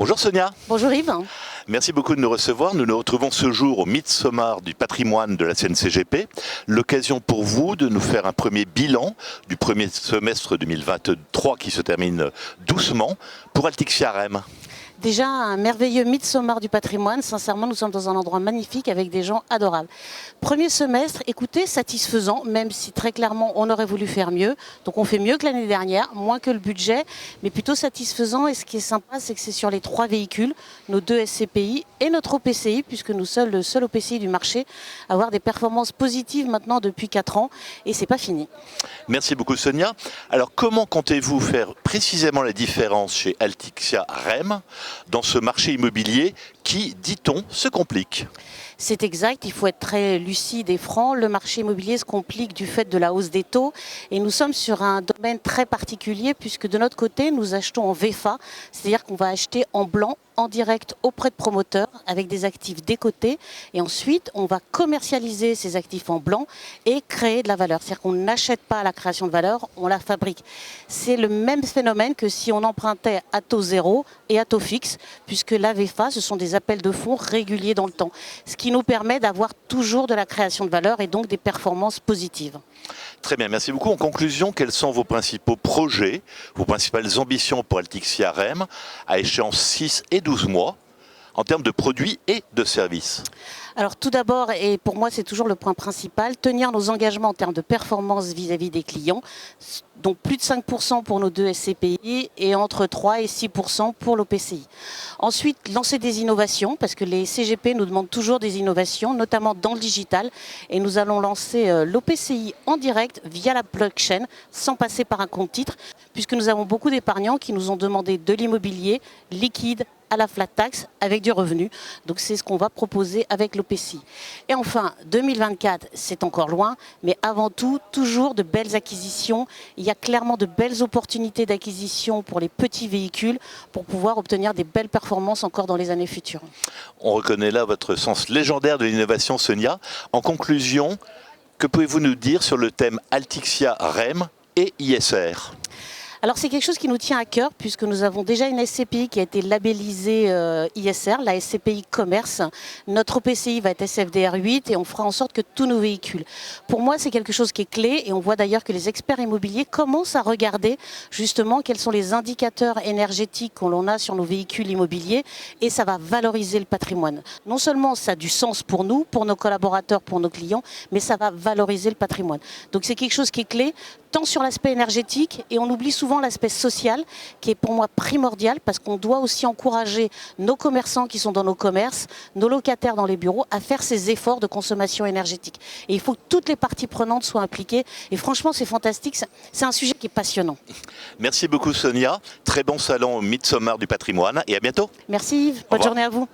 Bonjour Sonia. Bonjour Yves. Merci beaucoup de nous recevoir. Nous nous retrouvons ce jour au Midsommar du patrimoine de la CNCGP. L'occasion pour vous de nous faire un premier bilan du premier semestre 2023 qui se termine doucement pour Altixia REM. Déjà un merveilleux Midsommar du patrimoine. Sincèrement, nous sommes dans un endroit magnifique avec des gens adorables. Premier semestre, écoutez, satisfaisant, même si très clairement on aurait voulu faire mieux. Donc on fait mieux que l'année dernière, moins que le budget, mais plutôt satisfaisant. Et ce qui est sympa, c'est que c'est sur les 3 véhicules, nos 2 SCPI et notre OPCI, puisque nous sommes le seul OPCI du marché à avoir des performances positives maintenant depuis 4 ans. Et c'est pas fini. Merci beaucoup Sonia. Alors comment comptez-vous faire précisément la différence chez Altixia REM dans ce marché immobilier qui, dit-on, se complique? C'est exact, il faut être très lucide et franc. Le marché immobilier se complique du fait de la hausse des taux et nous sommes sur un domaine très particulier puisque de notre côté, nous achetons en VFA, c'est-à-dire qu'on va acheter en blanc, en direct auprès de promoteurs avec des actifs décotés et ensuite on va commercialiser ces actifs en blanc et créer de la valeur. C'est-à-dire qu'on n'achète pas la création de valeur, on la fabrique. C'est le même phénomène que si on empruntait à taux zéro et à taux fixe puisque la VFA, ce sont des appels de fonds réguliers dans le temps. Ce qui nous permet d'avoir toujours de la création de valeur et donc des performances positives. Très bien, merci beaucoup. En conclusion, quels sont vos principaux projets, vos principales ambitions pour Altixia REM à échéance 6 et 12 mois en termes de produits et de services? Alors tout d'abord, et pour moi c'est toujours le point principal, tenir nos engagements en termes de performance vis-à-vis des clients, donc plus de 5% pour nos 2 SCPI et entre 3 et 6% pour l'OPCI. Ensuite, lancer des innovations, parce que les CGP nous demandent toujours des innovations, notamment dans le digital, et nous allons lancer l'OPCI en direct via la blockchain, sans passer par un compte titre, puisque nous avons beaucoup d'épargnants qui nous ont demandé de l'immobilier liquide, à la flat tax avec du revenu. Donc c'est ce qu'on va proposer avec l'OPCI. Et enfin, 2024, c'est encore loin, mais avant tout, toujours de belles acquisitions. Il y a clairement de belles opportunités d'acquisition pour les petits véhicules pour pouvoir obtenir des belles performances encore dans les années futures. On reconnaît là votre sens légendaire de l'innovation, Sonia. En conclusion, que pouvez-vous nous dire sur le thème Altixia REM et ISR ? Alors c'est quelque chose qui nous tient à cœur puisque nous avons déjà une SCPI qui a été labellisée ISR, la SCPI Commerce. Notre OPCI va être SFDR 8 et on fera en sorte que tous nos véhicules. Pour moi c'est quelque chose qui est clé et on voit d'ailleurs que les experts immobiliers commencent à regarder justement quels sont les indicateurs énergétiques qu'on a sur nos véhicules immobiliers et ça va valoriser le patrimoine. Non seulement ça a du sens pour nous, pour nos collaborateurs, pour nos clients, mais ça va valoriser le patrimoine. Donc c'est quelque chose qui est clé tant sur l'aspect énergétique et on oublie souvent l'aspect social qui est pour moi primordial parce qu'on doit aussi encourager nos commerçants qui sont dans nos commerces, nos locataires dans les bureaux à faire ces efforts de consommation énergétique. Et il faut que toutes les parties prenantes soient impliquées et franchement c'est fantastique, c'est un sujet qui est passionnant. Merci beaucoup Sonia, très bon salon au Midsommar du patrimoine et à bientôt. Merci Yves, bonne journée à vous.